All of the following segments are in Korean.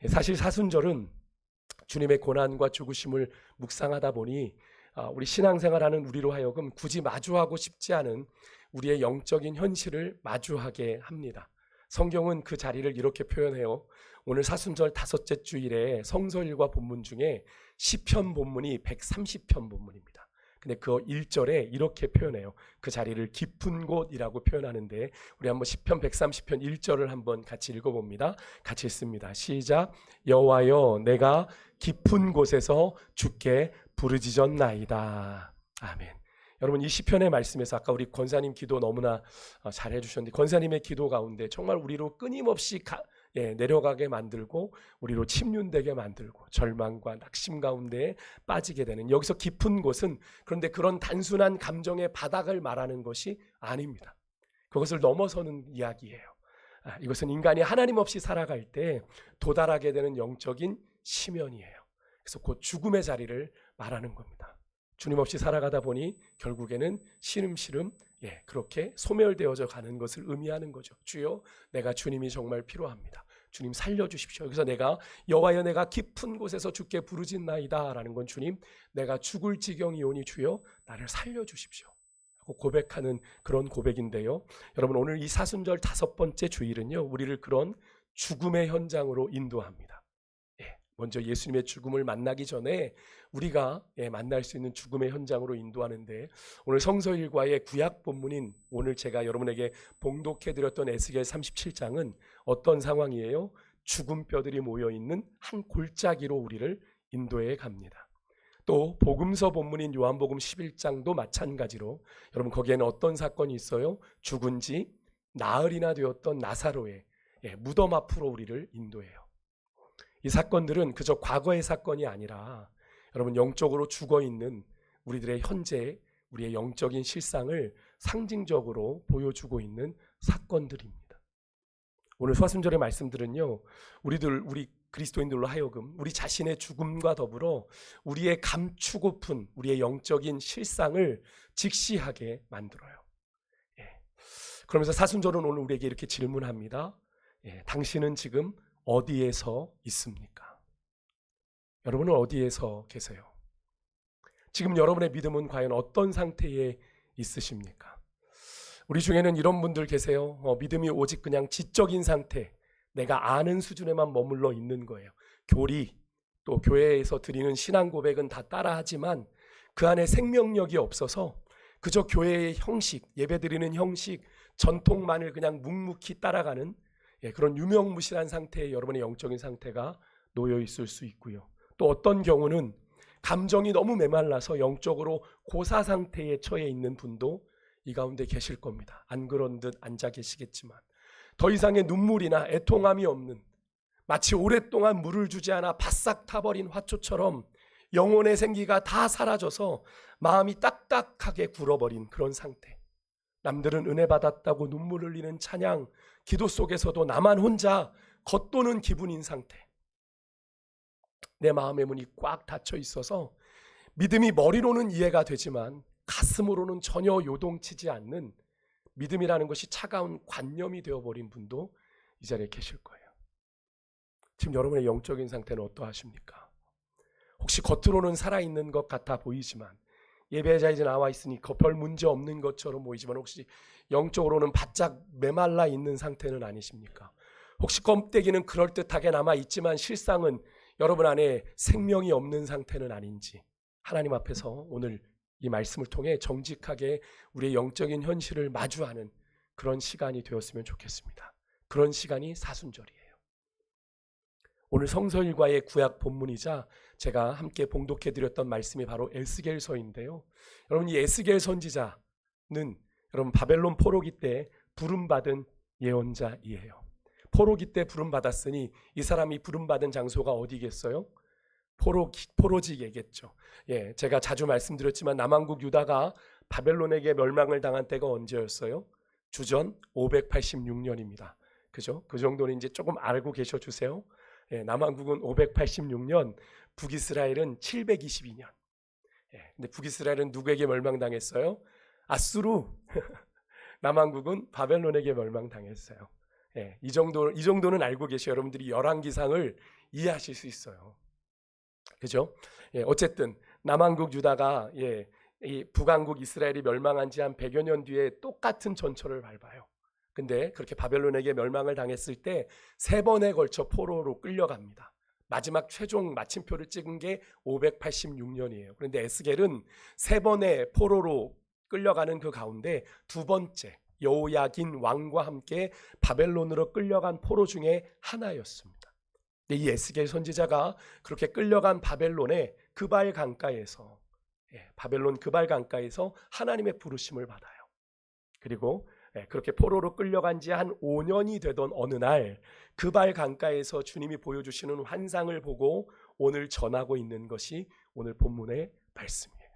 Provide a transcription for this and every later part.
사실 사순절은 주님의 고난과 죽으심을 묵상하다 보니 우리 신앙생활하는 우리로 하여금 굳이 마주하고 싶지 않은 우리의 영적인 현실을 마주하게 합니다. 성경은 그 자리를 이렇게 표현해요. 오늘 사순절 다섯째 주일에 성서일과 본문 중에 시편 본문이 130편 본문입니다. 근데 그 1절에 이렇게 표현해요. 그 자리를 깊은 곳이라고 표현하는데 우리 한번 시편 130편 1절을 한번 같이 읽어봅니다. 같이 읽습니다. 시작. 여호와여 내가 깊은 곳에서 주께 부르짖었나이다. 아멘. 여러분 이 시편의 말씀에서 아까 우리 권사님 기도 너무나 잘 해주셨는데 권사님의 기도 가운데 정말 우리로 끊임없이 내려가게 만들고 우리로 침륜되게 만들고 절망과 낙심 가운데 빠지게 되는 여기서 깊은 곳은 그런데 그런 단순한 감정의 바닥을 말하는 것이 아닙니다. 그것을 넘어서는 이야기예요. 이것은 인간이 하나님 없이 살아갈 때 도달하게 되는 영적인 심연이에요. 그래서 곧 죽음의 자리를 말하는 겁니다. 주님 없이 살아가다 보니 결국에는 시름시름 그렇게 소멸되어져 가는 것을 의미하는 거죠. 주여 내가 주님이 정말 필요합니다. 주님 살려주십시오. 여기서 내가 여호와여 내가 깊은 곳에서 주께 부르짖나이다 라는 건 주님 내가 죽을 지경이오니 주여 나를 살려주십시오 하고 고백하는 그런 고백인데요. 여러분 오늘 이 사순절 5번째 주일은요 우리를 그런 죽음의 현장으로 인도합니다. 먼저 예수님의 죽음을 만나기 전에 우리가 만날 수 있는 죽음의 현장으로 인도하는데 오늘 성서일과의 구약 본문인 오늘 제가 여러분에게 봉독해드렸던 에스겔 37장은 어떤 상황이에요? 죽은 뼈들이 모여있는 한 골짜기로 우리를 인도해 갑니다. 또 복음서 본문인 요한복음 11장도 마찬가지로 여러분 거기에는 어떤 사건이 있어요? 죽은 지 나흘이나 되었던 나사로의 무덤 앞으로 우리를 인도해요. 이 사건들은 그저 과거의 사건이 아니라 여러분 영적으로 죽어있는 우리들의 현재 우리의 영적인 실상을 상징적으로 보여주고 있는 사건들입니다. 오늘 사순절의 말씀들은요 우리 그리스도인들로 하여금 우리 자신의 죽음과 더불어 우리의 감추고픈 우리의 영적인 실상을 직시하게 만들어요. 그러면서 사순절은 오늘 우리에게 이렇게 질문합니다. 당신은 지금 어디에서 있습니까? 여러분은 어디에서 계세요? 지금 여러분의 믿음은 과연 어떤 상태에 있으십니까? 우리 중에는 이런 분들 계세요. 믿음이 오직 그냥 지적인 상태, 내가 아는 수준에만 머물러 있는 거예요. 교리, 또 교회에서 드리는 신앙 고백은 다 따라하지만 그 안에 생명력이 없어서 그저 교회의 형식, 예배드리는 형식, 전통만을 그냥 묵묵히 따라가는 그런 유명무실한 상태에 여러분의 영적인 상태가 놓여 있을 수 있고요. 또 어떤 경우는 감정이 너무 메말라서 영적으로 고사 상태에 처해 있는 분도 이 가운데 계실 겁니다. 안 그런 듯 앉아 계시겠지만 더 이상의 눈물이나 애통함이 없는 마치 오랫동안 물을 주지 않아 바싹 타버린 화초처럼 영혼의 생기가 다 사라져서 마음이 딱딱하게 굴어버린 그런 상태. 남들은 은혜 받았다고 눈물 흘리는 찬양, 기도 속에서도 나만 혼자 겉도는 기분인 상태. 내 마음의 문이 꽉 닫혀 있어서 믿음이 머리로는 이해가 되지만 가슴으로는 전혀 요동치지 않는 믿음이라는 것이 차가운 관념이 되어버린 분도 이 자리에 계실 거예요. 지금 여러분의 영적인 상태는 어떠하십니까? 혹시 겉으로는 살아있는 것 같아 보이지만 예배자에 나와 있으니 별 문제 없는 것처럼 보이지만 혹시 영적으로는 바짝 메말라 있는 상태는 아니십니까? 혹시 껌때기는 그럴듯하게 남아있지만 실상은 여러분 안에 생명이 없는 상태는 아닌지 하나님 앞에서 오늘 이 말씀을 통해 정직하게 우리의 영적인 현실을 마주하는 그런 시간이 되었으면 좋겠습니다. 그런 시간이 사순절이에요. 오늘 성서일과의 구약 본문이자 제가 함께 봉독해드렸던 말씀이 바로 에스겔서인데요. 여러분 이 에스겔 선지자는 여러분 바벨론 포로기 때 부름받은 예언자이에요. 포로기 때 부름받았으니 이 사람이 부름받은 장소가 어디겠어요? 포로지겠죠. 제가 자주 말씀드렸지만 남왕국 유다가 바벨론에게 멸망을 당한 때가 언제였어요? 주전 586년입니다. 그죠? 그 정도는 이제 조금 알고 계셔 주세요. 남왕국은 586년, 북이스라엘은 722년. 근데 북이스라엘은 누구에게 멸망당했어요? 아수르. 남왕국은 바벨론에게 멸망당했어요. 이 정도는 알고 계셔. 여러분들이 열왕기상을 이해하실 수 있어요. 그죠? 어쨌든 남한국 유다가 이 북왕국 이스라엘이 멸망한 지 한 100여 년 뒤에 똑같은 전철을 밟아요. 근데 그렇게 바벨론에게 멸망을 당했을 때 3번에 걸쳐 포로로 끌려갑니다. 마지막 최종 마침표를 찍은 게 586년이에요. 그런데 에스겔은 3번의 포로로 끌려가는 그 가운데 2번째 여호야긴 왕과 함께 바벨론으로 끌려간 포로 중에 하나였습니다. 이 에스겔 선지자가 그렇게 끌려간 바벨론의 그발 강가에서 바벨론 그발 강가에서 하나님의 부르심을 받아요. 그리고 그렇게 포로로 끌려간 지 한 5년이 되던 어느 날 그발 강가에서 주님이 보여주시는 환상을 보고 오늘 전하고 있는 것이 오늘 본문의 말씀이에요.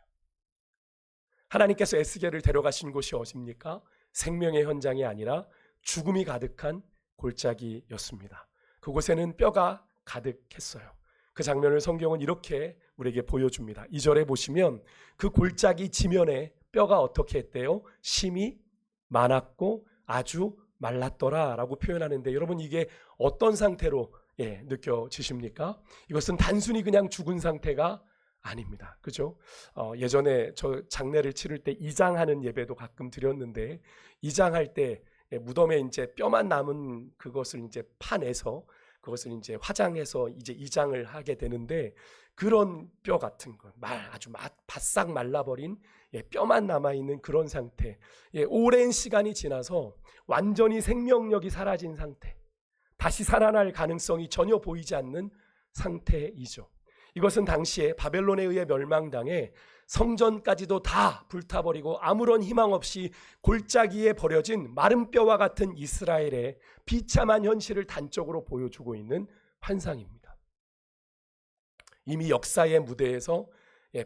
하나님께서 에스겔을 데려가신 곳이 어디입니까? 생명의 현장이 아니라 죽음이 가득한 골짜기였습니다. 그곳에는 뼈가 가득했어요. 그 장면을 성경은 이렇게 우리에게 보여줍니다. 2절에 보시면 그 골짜기 지면에 뼈가 어떻게 했대요? 심이 많았고 아주 말랐더라 라고 표현하는데, 여러분 이게 어떤 상태로 느껴지십니까? 이것은 단순히 그냥 죽은 상태가 아닙니다. 그죠? 예전에 저 장례를 치를 때 이장하는 예배도 가끔 드렸는데, 이장할 때 무덤에 이제 뼈만 남은 그것을 이제 파내서 그것을 이제 화장해서 이제 이장을 하게 되는데, 그런 뼈 같은 거, 아주 바싹 말라버린 뼈만 남아있는 그런 상태, 오랜 시간이 지나서 완전히 생명력이 사라진 상태, 다시 살아날 가능성이 전혀 보이지 않는 상태이죠. 이것은 당시에 바벨론에 의해 멸망당해 성전까지도 다 불타버리고 아무런 희망 없이 골짜기에 버려진 마른 뼈와 같은 이스라엘의 비참한 현실을 단적으로 보여주고 있는 환상입니다. 이미 역사의 무대에서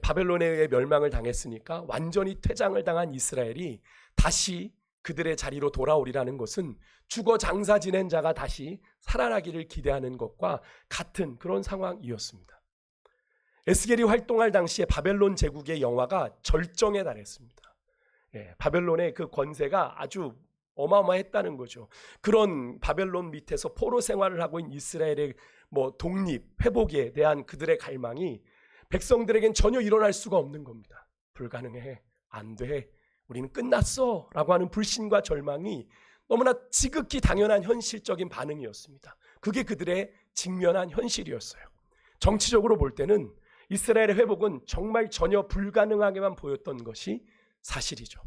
바벨론에 의해 멸망을 당했으니까 완전히 퇴장을 당한 이스라엘이 다시 그들의 자리로 돌아오리라는 것은 죽어 장사 지낸 자가 다시 살아나기를 기대하는 것과 같은 그런 상황이었습니다. 에스겔이 활동할 당시에 바벨론 제국의 영화가 절정에 달했습니다. 바벨론의 그 권세가 아주 어마어마했다는 거죠. 그런 바벨론 밑에서 포로 생활을 하고 있는 이스라엘의 독립, 회복에 대한 그들의 갈망이 백성들에겐 전혀 일어날 수가 없는 겁니다. 불가능해, 안 돼, 우리는 끝났어 라고 하는 불신과 절망이 너무나 지극히 당연한 현실적인 반응이었습니다. 그게 그들의 직면한 현실이었어요. 정치적으로 볼 때는 이스라엘의 회복은 정말 전혀 불가능하게만 보였던 것이 사실이죠.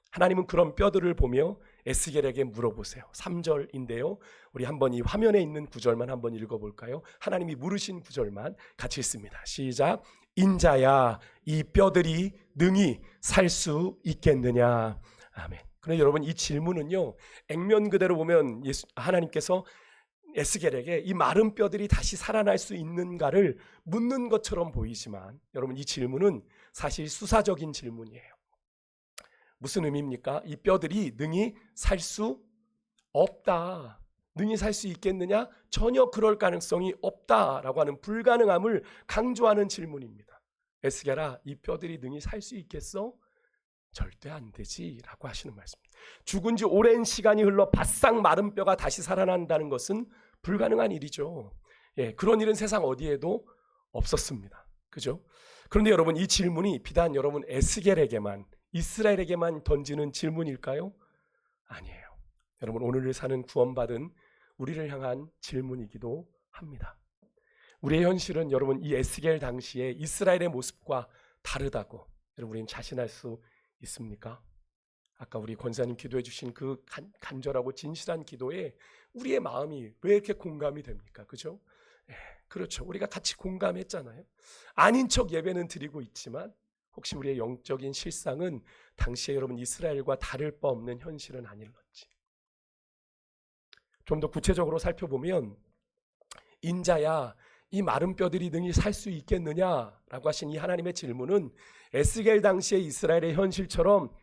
하나님은 그런 뼈들을 보며 에스겔에게 물어보세요. 3절인데요. 우리 한번 이 화면에 있는 구절만 한번 읽어볼까요? 하나님이 물으신 구절만 같이 읽습니다. 시작. 인자야, 이 뼈들이 능히 살 수 있겠느냐. 아멘. 그런데 여러분, 이 질문은요, 액면 그대로 보면 하나님께서 에스겔에게 이 마른 뼈들이 다시 살아날 수 있는가를 묻는 것처럼 보이지만, 여러분 이 질문은 사실 수사적인 질문이에요. 무슨 의미입니까? 이 뼈들이 능히 살 수 없다. 능히 살 수 있겠느냐? 전혀 그럴 가능성이 없다라고 하는 불가능함을 강조하는 질문입니다. 에스겔아, 이 뼈들이 능히 살 수 있겠어? 절대 안 되지 라고 하시는 말씀입니다. 죽은 지 오랜 시간이 흘러 바싹 마른 뼈가 다시 살아난다는 것은 불가능한 일이죠. 그런 일은 세상 어디에도 없었습니다. 그죠? 그런데 여러분, 이 질문이 비단 여러분 에스겔에게만, 이스라엘에게만 던지는 질문일까요? 아니에요. 여러분, 오늘을 사는 구원받은 우리를 향한 질문이기도 합니다. 우리의 현실은 여러분 이 에스겔 당시에 이스라엘의 모습과 다르다고 여러분 우리는 자신할 수 있습니까? 아까 우리 권사님 기도해 주신 그 간절하고 진실한 기도에 우리의 마음이 왜 이렇게 공감이 됩니까? 그죠? 그렇죠. 우리가 같이 공감했잖아요. 아닌 척 예배는 드리고 있지만 혹시 우리의 영적인 실상은 당시에 여러분 이스라엘과 다를 바 없는 현실은 아닐런지. 좀 더 구체적으로 살펴보면, 인자야, 이 마른 뼈들이 능히 살 수 있겠느냐라고 하신 이 하나님의 질문은 에스겔 당시의 이스라엘의 현실처럼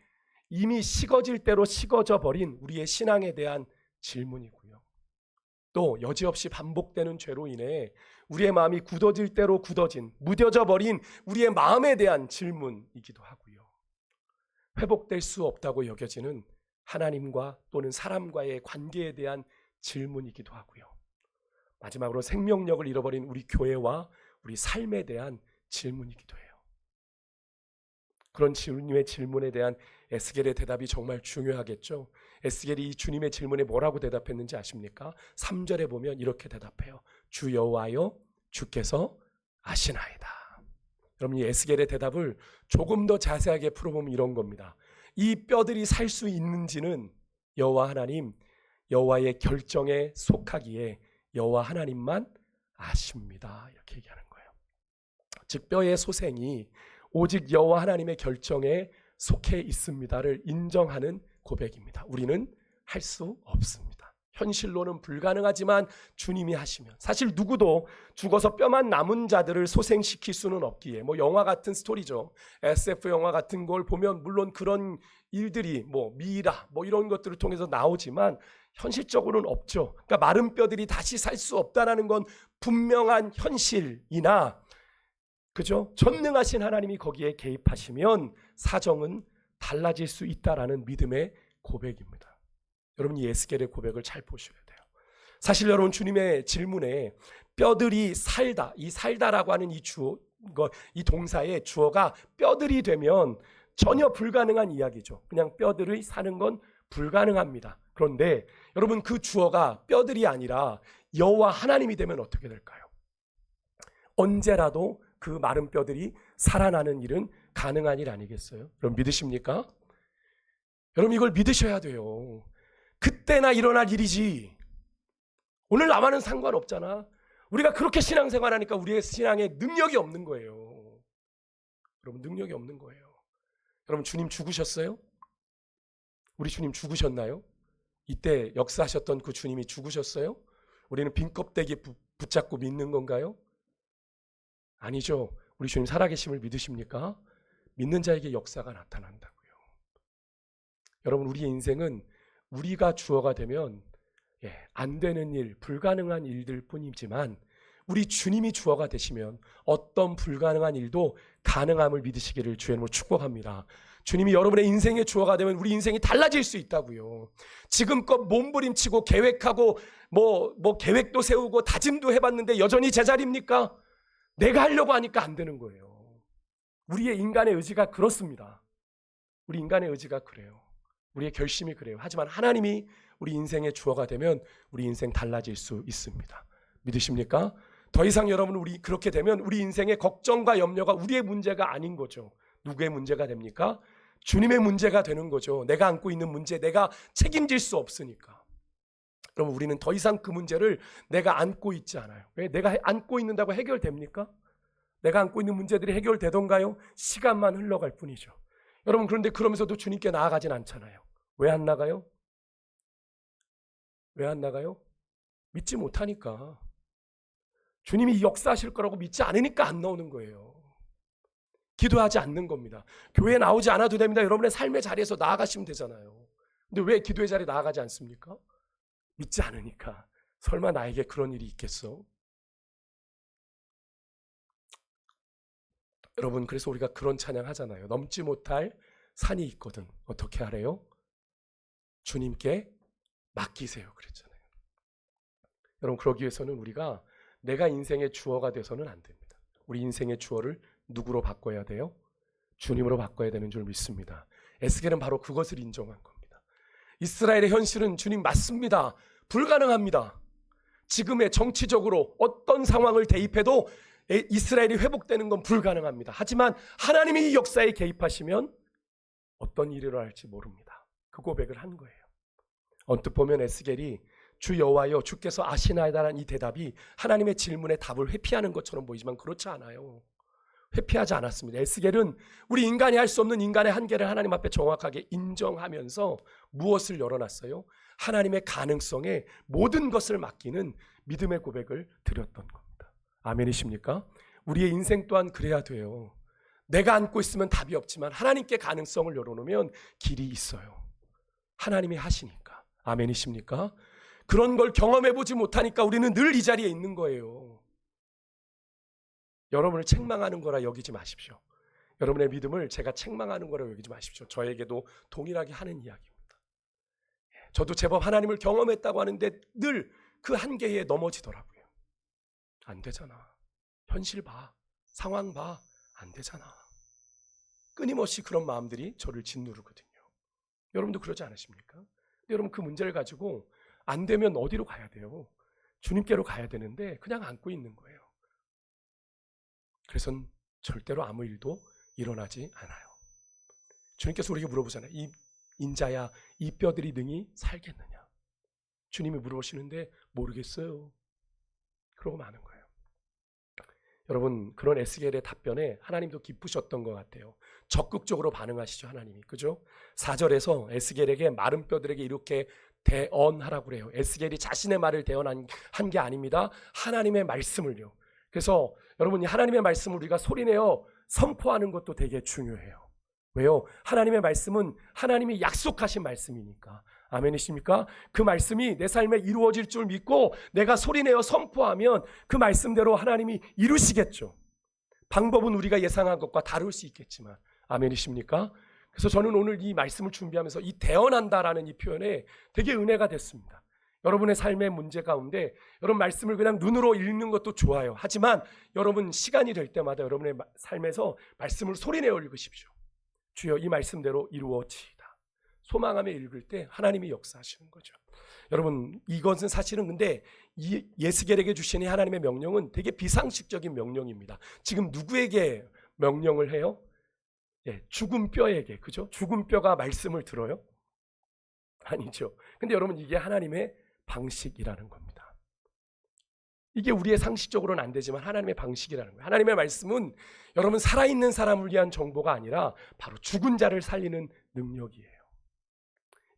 이미 식어질 대로 식어져 버린 우리의 신앙에 대한 질문이고요. 또 여지없이 반복되는 죄로 인해 우리의 마음이 굳어질 대로 굳어진, 무뎌져 버린 우리의 마음에 대한 질문이기도 하고요. 회복될 수 없다고 여겨지는 하나님과 또는 사람과의 관계에 대한 질문이기도 하고요. 마지막으로 생명력을 잃어버린 우리 교회와 우리 삶에 대한 질문이기도 해요. 그런 주님의 질문에 대한 에스겔의 대답이 정말 중요하겠죠. 에스겔이 이 주님의 질문에 뭐라고 대답했는지 아십니까? 3절에 보면 이렇게 대답해요. 주 여호와여, 주께서 아시나이다. 여러분, 이 에스겔의 대답을 조금 더 자세하게 풀어보면 이런 겁니다. 이 뼈들이 살 수 있는지는 여호와 하나님, 여호와의 결정에 속하기에 여호와 하나님만 아십니다. 이렇게 얘기하는 거예요. 즉 뼈의 소생이 오직 여호와 하나님의 결정에 속해 있습니다를 인정하는 고백입니다. 우리는 할 수 없습니다. 현실로는 불가능하지만 주님이 하시면, 사실 누구도 죽어서 뼈만 남은 자들을 소생시킬 수는 없기에, 영화 같은 스토리죠. SF 영화 같은 걸 보면 물론 그런 일들이 미라 이런 것들을 통해서 나오지만 현실적으로는 없죠. 그러니까 마른 뼈들이 다시 살 수 없다라는 건 분명한 현실이나, 그죠? 전능하신 하나님이 거기에 개입하시면 사정은 달라질 수 있다라는 믿음의 고백입니다. 여러분, 이 에스겔의 고백을 잘 보셔야 돼요. 사실 여러분, 주님의 질문에 뼈들이 살다, 이 살다라고 하는 이 동사의 주어가 뼈들이 되면 전혀 불가능한 이야기죠. 그냥 뼈들이 사는 건 불가능합니다. 그런데 여러분, 그 주어가 뼈들이 아니라 여호와 하나님이 되면 어떻게 될까요? 언제라도 그 마른 뼈들이 살아나는 일은 가능한 일 아니겠어요? 여러분, 믿으십니까? 여러분, 이걸 믿으셔야 돼요. 그때나 일어날 일이지 오늘 나와는 상관없잖아. 우리가 그렇게 신앙생활하니까 우리의 신앙에 능력이 없는 거예요. 여러분, 능력이 없는 거예요. 여러분, 주님 죽으셨어요? 우리 주님 죽으셨나요? 이때 역사하셨던 그 주님이 죽으셨어요? 우리는 빈 껍데기 붙잡고 믿는 건가요? 아니죠. 우리 주님 살아계심을 믿으십니까? 믿는 자에게 역사가 나타난다고요. 여러분, 우리의 인생은 우리가 주어가 되면 안 되는 일, 불가능한 일들 뿐이지만 우리 주님이 주어가 되시면 어떤 불가능한 일도 가능함을 믿으시기를 주의 이름으로 축복합니다. 주님이 여러분의 인생의 주어가 되면 우리 인생이 달라질 수 있다고요. 지금껏 몸부림치고 계획하고 계획도 세우고 다짐도 해봤는데 여전히 제자리입니까? 내가 하려고 하니까 안 되는 거예요. 우리의 인간의 의지가 그렇습니다. 우리 인간의 의지가 그래요. 우리의 결심이 그래요. 하지만 하나님이 우리 인생의 주어가 되면 우리 인생 달라질 수 있습니다. 믿으십니까? 더 이상 여러분, 우리 그렇게 되면 우리 인생의 걱정과 염려가 우리의 문제가 아닌 거죠. 누구의 문제가 됩니까? 주님의 문제가 되는 거죠. 내가 안고 있는 문제, 내가 책임질 수 없으니까. 그럼 우리는 더 이상 그 문제를 내가 안고 있지 않아요. 왜? 내가 안고 있는다고 해결됩니까? 내가 안고 있는 문제들이 해결되던가요? 시간만 흘러갈 뿐이죠. 여러분, 그런데 그러면서도 주님께 나아가진 않잖아요. 왜 안 나가요? 왜 안 나가요? 믿지 못하니까. 주님이 역사하실 거라고 믿지 않으니까 안 나오는 거예요. 기도하지 않는 겁니다. 교회에 나오지 않아도 됩니다. 여러분의 삶의 자리에서 나아가시면 되잖아요. 근데 왜 기도의 자리에 나아가지 않습니까? 믿지 않으니까. 설마 나에게 그런 일이 있겠어? 여러분, 그래서 우리가 그런 찬양 하잖아요. 넘지 못할 산이 있거든. 어떻게 하래요? 주님께 맡기세요. 그랬잖아요. 여러분, 그러기 위해서는 우리가 내가 인생의 주어가 돼서는 안 됩니다. 우리 인생의 주어를 누구로 바꿔야 돼요? 주님으로 바꿔야 되는 줄 믿습니다. 에스겔은 바로 그것을 인정한 겁니다. 이스라엘의 현실은 주님 맞습니다. 불가능합니다. 지금의 정치적으로 어떤 상황을 대입해도 이스라엘이 회복되는 건 불가능합니다. 하지만 하나님이 이 역사에 개입하시면 어떤 일이 일어날지 모릅니다. 그 고백을 한 거예요. 언뜻 보면 에스겔이 주 여호와여, 주께서 아시나이다라는 이 대답이 하나님의 질문에 답을 회피하는 것처럼 보이지만 그렇지 않아요. 회피하지 않았습니다. 에스겔은 우리 인간이 할 수 없는 인간의 한계를 하나님 앞에 정확하게 인정하면서 무엇을 열어놨어요? 하나님의 가능성에 모든 것을 맡기는 믿음의 고백을 드렸던 겁니다. 아멘이십니까? 우리의 인생 또한 그래야 돼요. 내가 안고 있으면 답이 없지만 하나님께 가능성을 열어놓으면 길이 있어요. 하나님이 하시니까. 아멘이십니까? 그런 걸 경험해보지 못하니까 우리는 늘 이 자리에 있는 거예요. 여러분을 책망하는 거라 여기지 마십시오. 여러분의 믿음을 제가 책망하는 거라 여기지 마십시오. 저에게도 동일하게 하는 이야기입니다. 저도 제법 하나님을 경험했다고 하는데 늘 그 한계에 넘어지더라고요. 안 되잖아. 현실 봐. 상황 봐. 안 되잖아. 끊임없이 그런 마음들이 저를 짓누르거든요. 여러분도 그러지 않으십니까? 근데 여러분 그 문제를 가지고 안 되면 어디로 가야 돼요? 주님께로 가야 되는데 그냥 안고 있는 거예요. 그래서 절대로 아무 일도 일어나지 않아요. 주님께서 우리에게 물어보잖아요. 이 인자야, 이 뼈들이 능히 살겠느냐? 주님이 물어보시는데 모르겠어요. 그러고 마는 거예요. 여러분, 그런 에스겔의 답변에 하나님도 기쁘셨던 것 같아요. 적극적으로 반응하시죠, 하나님이. 그죠? 4절에서 에스겔에게 마른 뼈들에게 이렇게 대언하라고 그래요. 에스겔이 자신의 말을 대언한 게 아닙니다. 하나님의 말씀을요. 그래서 여러분, 이 하나님의 말씀을 우리가 소리내어 선포하는 것도 되게 중요해요. 왜요? 하나님의 말씀은 하나님이 약속하신 말씀이니까. 아멘이십니까? 그 말씀이 내 삶에 이루어질 줄 믿고 내가 소리내어 선포하면 그 말씀대로 하나님이 이루시겠죠. 방법은 우리가 예상한 것과 다를 수 있겠지만. 아멘이십니까? 그래서 저는 오늘 이 말씀을 준비하면서 이 대언한다라는 이 표현에 되게 은혜가 됐습니다. 여러분의 삶의 문제 가운데 여러분 말씀을 그냥 눈으로 읽는 것도 좋아요. 하지만 여러분 시간이 될 때마다 여러분의 삶에서 말씀을 소리내어 읽으십시오. 주여 이 말씀대로 이루어지이다. 소망하며 읽을 때 하나님이 역사하시는 거죠. 여러분 이것은 사실은 근데 이 예스겔에게 주신 이 하나님의 명령은 되게 비상식적인 명령입니다. 지금 누구에게 명령을 해요? 죽은 뼈에게. 그죠? 죽은 뼈가 말씀을 들어요? 아니죠. 근데 여러분 이게 하나님의 방식이라는 겁니다. 이게 우리의 상식적으로는 안 되지만 하나님의 방식이라는 거예요. 하나님의 말씀은 여러분 살아있는 사람을 위한 정보가 아니라 바로 죽은 자를 살리는 능력이에요.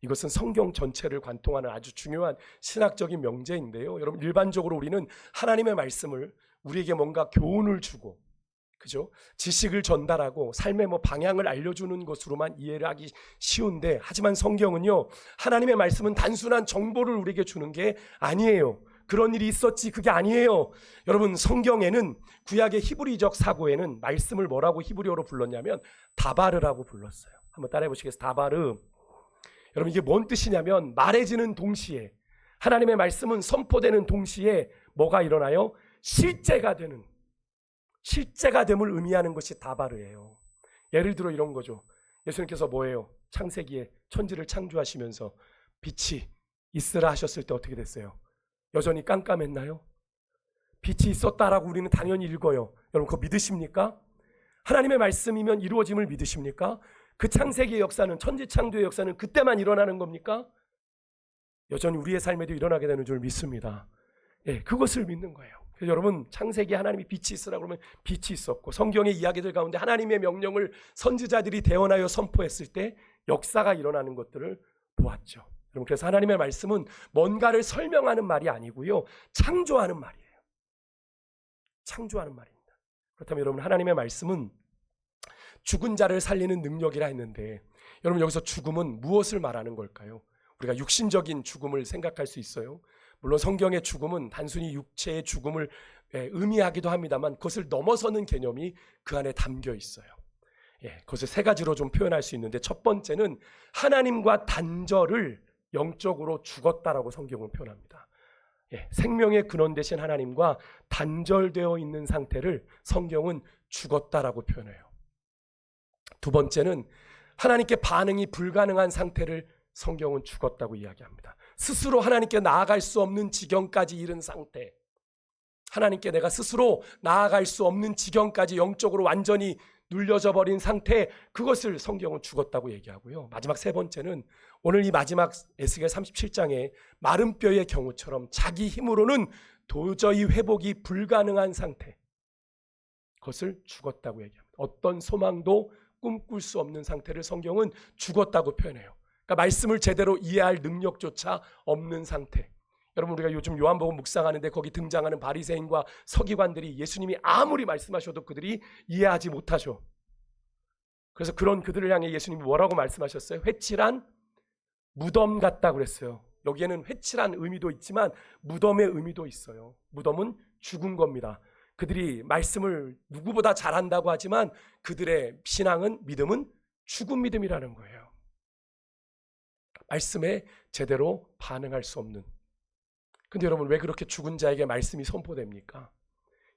이것은 성경 전체를 관통하는 아주 중요한 신학적인 명제인데요. 여러분 일반적으로 우리는 하나님의 말씀을 우리에게 뭔가 교훈을 주고 그죠? 지식을 전달하고 삶의 방향을 알려주는 것으로만 이해를 하기 쉬운데 하지만 성경은요 하나님의 말씀은 단순한 정보를 우리에게 주는 게 아니에요. 그런 일이 있었지 그게 아니에요. 여러분 성경에는 구약의 히브리적 사고에는 말씀을 뭐라고 히브리어로 불렀냐면 다바르라고 불렀어요. 한번 따라해 보시겠어요? 다바르. 여러분 이게 뭔 뜻이냐면 말해지는 동시에 하나님의 말씀은 선포되는 동시에 뭐가 일어나요? 실제가 됨을 의미하는 것이 다바르예요. 예를 들어 이런 거죠. 예수님께서 뭐예요? 창세기에 천지를 창조하시면서 빛이 있으라 하셨을 때 어떻게 됐어요? 여전히 깜깜했나요? 빛이 있었다라고 우리는 당연히 읽어요. 여러분 그거 믿으십니까? 하나님의 말씀이면 이루어짐을 믿으십니까? 그 창세기의 역사는 천지창조의 역사는 그때만 일어나는 겁니까? 여전히 우리의 삶에도 일어나게 되는 줄 믿습니다. 그것을 믿는 거예요. 그래서 여러분 창세기에 하나님이 빛이 있으라고 그러면 빛이 있었고 성경의 이야기들 가운데 하나님의 명령을 선지자들이 대언하여 선포했을 때 역사가 일어나는 것들을 보았죠. 여러분 그래서 하나님의 말씀은 뭔가를 설명하는 말이 아니고요. 창조하는 말이에요. 창조하는 말입니다. 그렇다면 여러분 하나님의 말씀은 죽은 자를 살리는 능력이라 했는데 여러분 여기서 죽음은 무엇을 말하는 걸까요? 우리가 육신적인 죽음을 생각할 수 있어요. 물론 성경의 죽음은 단순히 육체의 죽음을 의미하기도 합니다만 그것을 넘어서는 개념이 그 안에 담겨 있어요. 그것을 세 가지로 좀 표현할 수 있는데 첫 번째는 하나님과 단절을 영적으로 죽었다라고 성경은 표현합니다. 생명의 근원 되신 하나님과 단절되어 있는 상태를 성경은 죽었다라고 표현해요. 두 번째는 하나님께 반응이 불가능한 상태를 성경은 죽었다고 이야기합니다. 스스로 하나님께 나아갈 수 없는 지경까지 이른 상태, 하나님께 내가 스스로 나아갈 수 없는 지경까지 영적으로 완전히 눌려져 버린 상태, 그것을 성경은 죽었다고 얘기하고요. 마지막 세 번째는 오늘 이 마지막 에스겔 37장의 마른 뼈의 경우처럼 자기 힘으로는 도저히 회복이 불가능한 상태, 그것을 죽었다고 얘기합니다. 어떤 소망도 꿈꿀 수 없는 상태를 성경은 죽었다고 표현해요. 그러니까 말씀을 제대로 이해할 능력조차 없는 상태. 여러분 우리가 요즘 요한복음 묵상하는데 거기 등장하는 바리새인과 서기관들이 예수님이 아무리 말씀하셔도 그들이 이해하지 못하죠. 그래서 그런 그들을 향해 예수님이 뭐라고 말씀하셨어요? 회칠한 무덤 같다 그랬어요. 여기에는 회칠한 의미도 있지만 무덤의 의미도 있어요. 무덤은 죽은 겁니다. 그들이 말씀을 누구보다 잘한다고 하지만 그들의 신앙은, 믿음은 죽은 믿음이라는 거예요. 말씀에 제대로 반응할 수 없는. 근데 여러분, 왜 그렇게 죽은 자에게 말씀이 선포됩니까?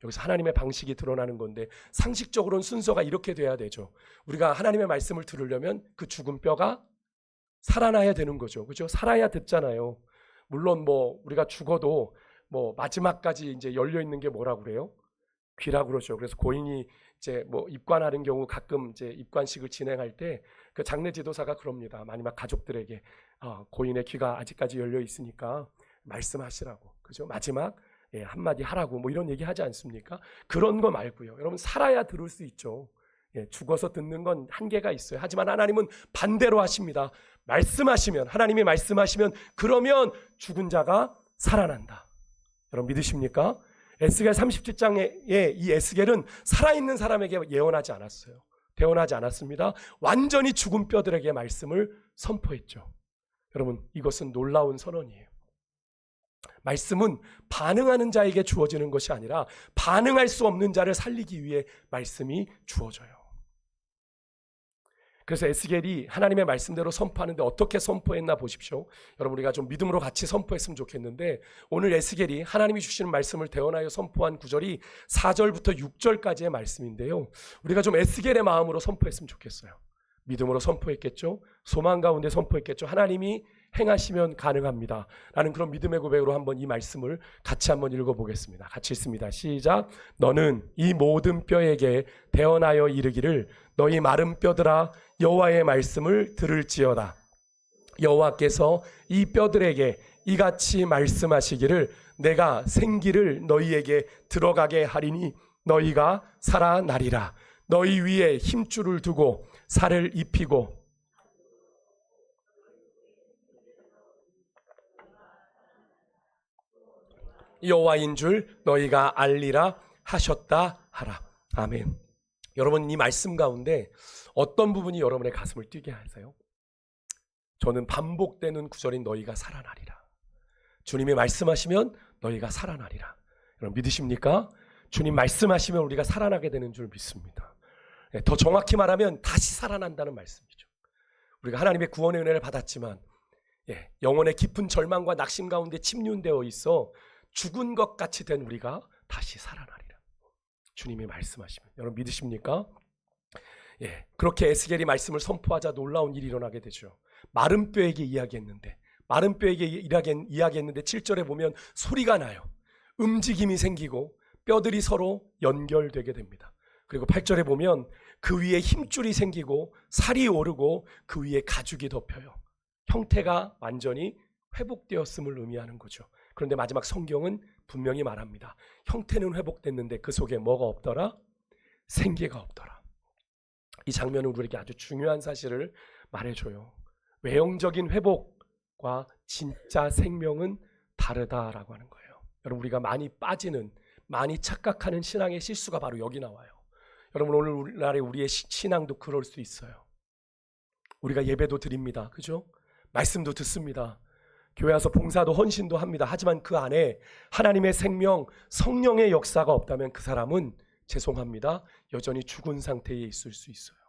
여기서 하나님의 방식이 드러나는 건데, 상식적으로는 순서가 이렇게 돼야 되죠. 우리가 하나님의 말씀을 들으려면 그 죽은 뼈가 살아나야 되는 거죠. 그죠? 살아야 듣잖아요. 물론 우리가 죽어도 마지막까지 이제 열려 있는 게 뭐라고 그래요? 귀라고 그러죠. 그래서 고인이 이제 입관하는 경우 가끔 이제 입관식을 진행할 때 그 장례 지도사가 그럽니다. 마지막 가족들에게 고인의 귀가 아직까지 열려 있으니까 말씀하시라고. 그죠? 마지막 한마디 하라고 이런 얘기 하지 않습니까? 그런 거 말고요. 여러분, 살아야 들을 수 있죠. 죽어서 듣는 건 한계가 있어요. 하지만 하나님은 반대로 하십니다. 말씀하시면, 하나님이 말씀하시면 그러면 죽은 자가 살아난다. 여러분 믿으십니까? 에스겔 37장의 이 에스겔은 살아있는 사람에게 예언하지 않았어요. 대언하지 않았습니다. 완전히 죽은 뼈들에게 말씀을 선포했죠. 여러분, 이것은 놀라운 선언이에요. 말씀은 반응하는 자에게 주어지는 것이 아니라 반응할 수 없는 자를 살리기 위해 말씀이 주어져요. 그래서 에스겔이 하나님의 말씀대로 선포하는데 어떻게 선포했나 보십시오. 여러분, 우리가 좀 믿음으로 같이 선포했으면 좋겠는데, 오늘 에스겔이 하나님이 주시는 말씀을 대언하여 선포한 구절이 4절부터 6절까지의 말씀인데요, 우리가 좀 에스겔의 마음으로 선포했으면 좋겠어요. 믿음으로 선포했겠죠. 소망 가운데 선포했겠죠. 하나님이 행하시면 가능합니다 라는 그런 믿음의 고백으로 한번 이 말씀을 같이 한번 읽어보겠습니다. 같이 읽습니다. 시작. 너는 이 모든 뼈에게 대언하여 이르기를, 너희 마른 뼈들아 여호와의 말씀을 들을지어다. 여호와께서 이 뼈들에게 이같이 말씀하시기를, 내가 생기를 너희에게 들어가게 하리니 너희가 살아나리라. 너희 위에 힘줄을 두고 살을 입히고 여호와인 줄 너희가 알리라 하셨다 하라. 아멘. 여러분, 이 말씀 가운데 어떤 부분이 여러분의 가슴을 뛰게 하세요? 저는 반복되는 구절인 너희가 살아나리라. 주님이 말씀하시면 너희가 살아나리라. 여러분 믿으십니까? 주님 말씀하시면 우리가 살아나게 되는 줄 믿습니다. 더 정확히 말하면 다시 살아난다는 말씀이죠. 우리가 하나님의 구원의 은혜를 받았지만 영혼의 깊은 절망과 낙심 가운데 침륜되어 있어 죽은 것 같이 된 우리가 다시 살아나리라. 주님이 말씀하시면. 여러분 믿으십니까? 그렇게 에스겔이 말씀을 선포하자 놀라운 일이 일어나게 되죠. 마른 뼈에게 이야기했는데, 마른 뼈에게 이야기했는데 7절에 보면 소리가 나요. 움직임이 생기고 뼈들이 서로 연결되게 됩니다. 그리고 8절에 보면 그 위에 힘줄이 생기고 살이 오르고 그 위에 가죽이 덮여요. 형태가 완전히 회복되었음을 의미하는 거죠. 그런데 마지막 성경은 분명히 말합니다. 형태는 회복됐는데 그 속에 뭐가 없더라? 생기가 없더라. 이 장면은 우리에게 아주 중요한 사실을 말해줘요. 외형적인 회복과 진짜 생명은 다르다라고 하는 거예요. 여러분, 우리가 많이 빠지는, 많이 착각하는 신앙의 실수가 바로 여기 나와요. 여러분, 오늘날의 우리의 신앙도 그럴 수 있어요. 우리가 예배도 드립니다. 그죠? 말씀도 듣습니다. 교회 와서 봉사도 헌신도 합니다. 하지만 그 안에 하나님의 생명, 성령의 역사가 없다면 그 사람은 죄송합니다. 여전히 죽은 상태에 있을 수 있어요.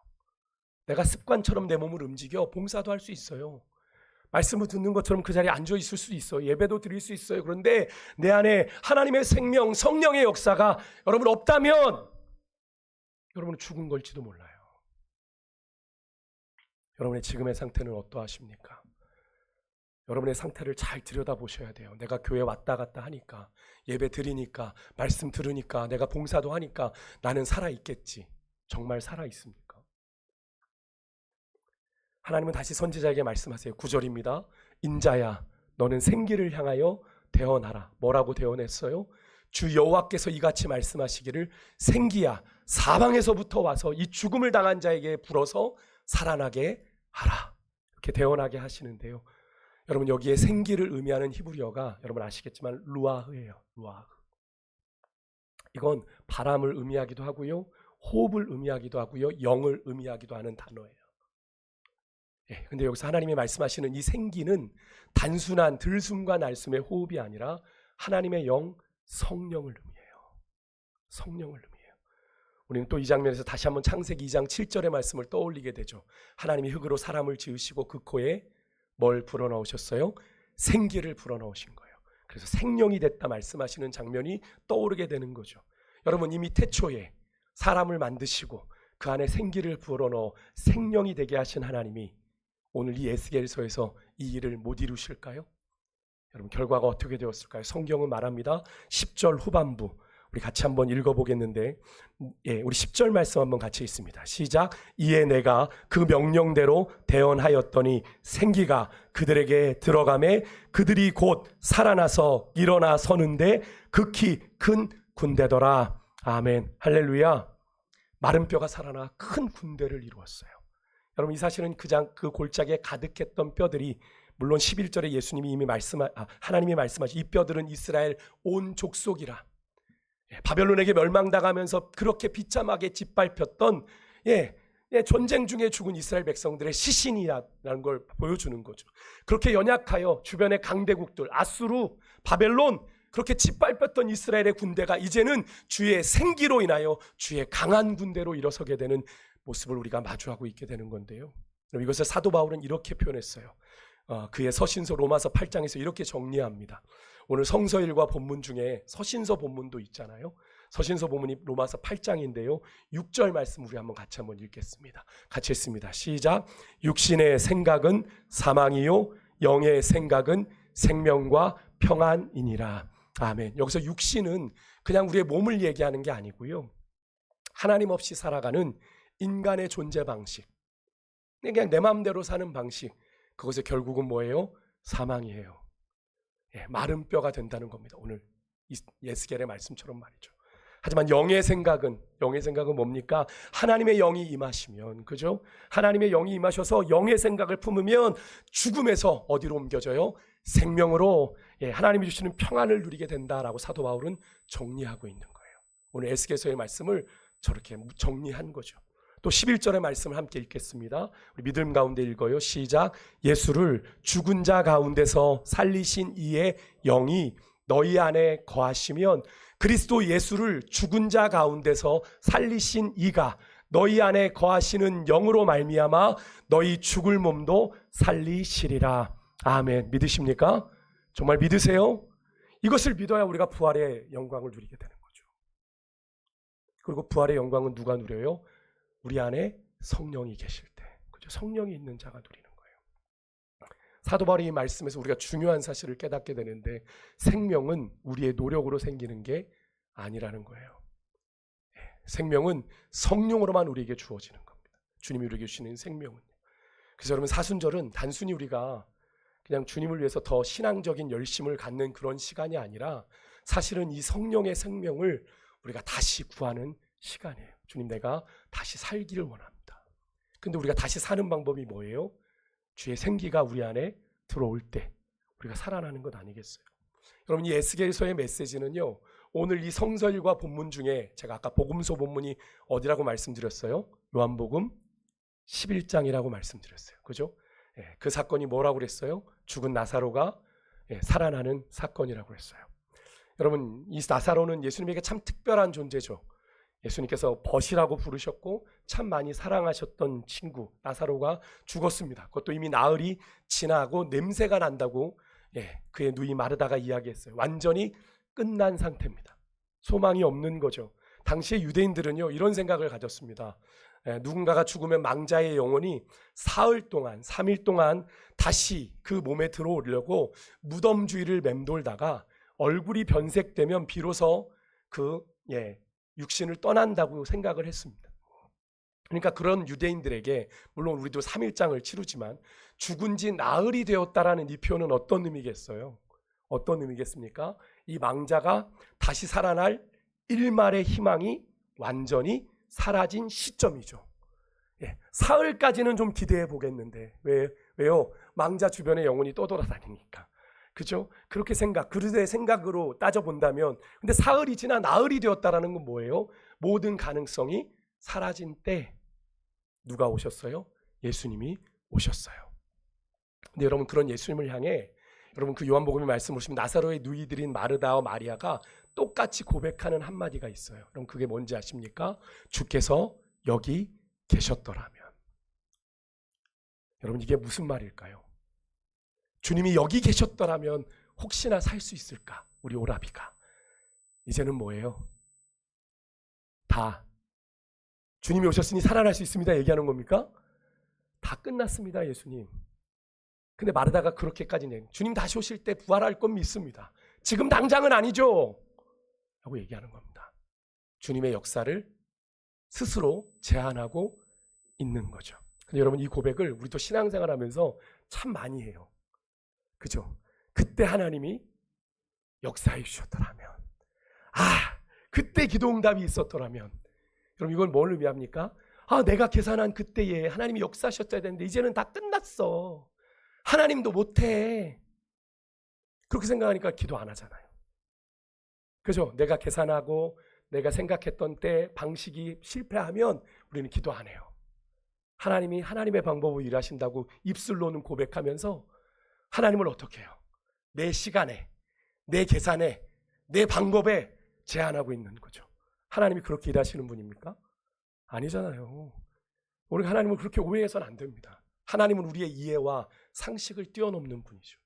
내가 습관처럼 내 몸을 움직여 봉사도 할 수 있어요. 말씀을 듣는 것처럼 그 자리에 앉아 있을 수 있어요. 예배도 드릴 수 있어요. 그런데 내 안에 하나님의 생명, 성령의 역사가 여러분 없다면 여러분은 죽은 걸지도 몰라요. 여러분의 지금의 상태는 어떠하십니까? 여러분의 상태를 잘 들여다보셔야 돼요. 내가 교회 왔다 갔다 하니까, 예배 드리니까, 말씀 들으니까, 내가 봉사도 하니까 나는 살아있겠지. 정말 살아있습니까? 하나님은 다시 선지자에게 말씀하세요. 9절입니다. 인자야, 너는 생기를 향하여 대언하라. 뭐라고 대언했어요? 주 여호와께서 이같이 말씀하시기를, 생기야, 사방에서부터 와서 이 죽음을 당한 자에게 불어서 살아나게 하라. 이렇게 대언하게 하시는데요, 여러분 여기에 생기를 의미하는 히브리어가 여러분 아시겠지만 루아흐예요. 루아흐. 이건 바람을 의미하기도 하고요, 호흡을 의미하기도 하고요, 영을 의미하기도 하는 단어예요. 근데 여기서 하나님이 말씀하시는 이 생기는 단순한 들숨과 날숨의 호흡이 아니라 하나님의 영, 성령을 의미해요. 성령을 의미해요. 우리는 또 이 장면에서 다시 한번 창세기 2장 7절의 말씀을 떠올리게 되죠. 하나님이 흙으로 사람을 지으시고 그 코에 뭘 불어넣으셨어요? 생기를 불어넣으신 거예요. 그래서 생명이 됐다 말씀하시는 장면이 떠오르게 되는 거죠. 여러분, 이미 태초에 사람을 만드시고 그 안에 생기를 불어넣어 생명이 되게 하신 하나님이 오늘 이 에스겔서에서 이 일을 못 이루실까요? 여러분, 결과가 어떻게 되었을까요? 성경은 말합니다. 10절 후반부 우리 같이 한번 읽어보겠는데, 우리 10절 말씀 한번 같이 읽습니다. 시작. 이에 내가 그 명령대로 대언하였더니 생기가 그들에게 들어가매 그들이 곧 살아나서 일어나 서는데 극히 큰 군대더라. 아멘. 할렐루야. 마른 뼈가 살아나 큰 군대를 이루었어요. 여러분, 이 사실은 그 골짜기에 가득했던 뼈들이, 물론 11절에 예수님이 이미 하나님이 말씀하신 이 뼈들은 이스라엘 온 족속이라, 바벨론에게 멸망당하면서 그렇게 비참하게 짓밟혔던 전쟁 중에 죽은 이스라엘 백성들의 시신이라는 걸 보여주는 거죠. 그렇게 연약하여 주변의 강대국들 아수르, 바벨론, 그렇게 짓밟혔던 이스라엘의 군대가 이제는 주의 생기로 인하여 주의 강한 군대로 일어서게 되는 모습을 우리가 마주하고 있게 되는 건데요. 이것을 사도 바울은 이렇게 표현했어요. 그의 서신서 로마서 8장에서 이렇게 정리합니다. 오늘 성서일과 본문 중에 서신서 본문도 있잖아요. 서신서 본문이 로마서 8장인데요. 6절 말씀 우리 같이 한번 읽겠습니다. 같이 읽습니다. 시작. 육신의 생각은 사망이요 영의 생각은 생명과 평안이니라. 아멘. 여기서 육신은 그냥 우리의 몸을 얘기하는 게 아니고요. 하나님 없이 살아가는 인간의 존재 방식, 그냥 내 마음대로 사는 방식, 그것이 결국은 뭐예요? 사망이에요. 마른 뼈가 된다는 겁니다. 오늘 에스겔의 말씀처럼 말이죠. 하지만 영의 생각은 뭡니까? 하나님의 영이 임하시면, 그죠? 하나님의 영이 임하셔서 영의 생각을 품으면 죽음에서 어디로 옮겨져요? 생명으로, 하나님이 주시는 평안을 누리게 된다라고 사도 바울은 정리하고 있는 거예요. 오늘 에스겔서의 말씀을 저렇게 정리한 거죠. 또 11절의 말씀을 함께 읽겠습니다. 우리 믿음 가운데 읽어요. 시작. 예수를 죽은 자 가운데서 살리신 이의 영이 너희 안에 거하시면, 그리스도 예수를 죽은 자 가운데서 살리신 이가 너희 안에 거하시는 영으로 말미암아 너희 죽을 몸도 살리시리라. 아멘. 믿으십니까? 정말 믿으세요? 이것을 믿어야 우리가 부활의 영광을 누리게 되는 거죠. 그리고 부활의 영광은 누가 누려요? 우리 안에 성령이 계실 때, 그죠? 성령이 있는 자가 누리는 거예요. 사도 바울이 이 말씀에서 우리가 중요한 사실을 깨닫게 되는데, 생명은 우리의 노력으로 생기는 게 아니라는 거예요. 생명은 성령으로만 우리에게 주어지는 겁니다. 주님이 우리에게 주시는 생명은요. 그래서 여러분, 사순절은 단순히 우리가 그냥 주님을 위해서 더 신앙적인 열심을 갖는 그런 시간이 아니라, 사실은 이 성령의 생명을 우리가 다시 구하는 시간이에요. 주님, 내가 다시 살기를 원합니다. 근데 우리가 다시 사는 방법이 뭐예요? 주의 생기가 우리 안에 들어올 때 우리가 살아나는 것 아니겠어요? 여러분, 이 에스겔서의 메시지는요, 오늘 이 성서일과 본문 중에 제가 아까 복음서 본문이 어디라고 말씀드렸어요? 요한복음 11장이라고 말씀드렸어요. 그죠? 그 사건이 뭐라고 그랬어요? 죽은 나사로가 살아나는 사건이라고 그랬어요. 여러분, 이 나사로는 예수님에게 참 특별한 존재죠. 예수님께서 벗이라고 부르셨고 참 많이 사랑하셨던 친구 나사로가 죽었습니다. 그것도 이미 나흘이 지나고 냄새가 난다고 그의 누이 마르다가 이야기했어요. 완전히 끝난 상태입니다. 소망이 없는 거죠. 당시의 유대인들은요, 이런 생각을 가졌습니다. 누군가가 죽으면 망자의 영혼이 사흘 동안, 3일 동안 다시 그 몸에 들어오려고 무덤 주위를 맴돌다가 얼굴이 변색되면 비로소 그 육신을 떠난다고 생각을 했습니다. 그러니까 그런 유대인들에게, 물론 우리도 3일장을 치르지만 죽은 지 나흘이 되었다라는 이 표현은 어떤 의미겠어요? 어떤 의미겠습니까? 이 망자가 다시 살아날 일말의 희망이 완전히 사라진 시점이죠. 사흘까지는 좀 기대해 보겠는데 왜요? 망자 주변에 영혼이 떠돌아다니니까. 그죠? 그렇게 그들의 생각으로 따져본다면, 근데 사흘이 지나 나흘이 되었다라는 건 뭐예요? 모든 가능성이 사라진 때 누가 오셨어요? 예수님이 오셨어요. 근데 여러분, 그런 예수님을 향해 여러분, 그 요한복음의 말씀 보시면 나사로의 누이들인 마르다와 마리아가 똑같이 고백하는 한마디가 있어요. 그럼 그게 뭔지 아십니까? 주께서 여기 계셨더라면. 여러분, 이게 무슨 말일까요? 주님이 여기 계셨더라면 혹시나 살 수 있을까? 우리 오라비가. 이제는 뭐예요? 다 주님이 오셨으니 살아날 수 있습니다 얘기하는 겁니까? 다 끝났습니다 예수님. 근데 마르다가 그렇게까지는 주님 다시 오실 때 부활할 건 믿습니다. 지금 당장은 아니죠 라고 얘기하는 겁니다. 주님의 역사를 스스로 제한하고 있는 거죠. 근데 여러분 이 고백을 우리도 신앙생활 하면서 참 많이 해요. 그죠? 그때 하나님이 역사해 주셨더라면, 그때 기도응답이 있었더라면. 그럼 이건 뭘 의미합니까? 내가 계산한 그때에 하나님이 역사하셨어야 되는데 이제는 다 끝났어. 하나님도 못해. 그렇게 생각하니까 기도 안 하잖아요. 그죠? 내가 계산하고 내가 생각했던 때 방식이 실패하면 우리는 기도 안 해요. 하나님이 하나님의 방법으로 일하신다고 입술로는 고백하면서 하나님을 어떻게 해요? 내 시간에, 내 계산에, 내 방법에 제한하고 있는 거죠. 하나님이 그렇게 일하시는 분입니까? 아니잖아요. 우리 하나님을 그렇게 오해해서는 안 됩니다. 하나님은 우리의 이해와 상식을 뛰어넘는 분이죠.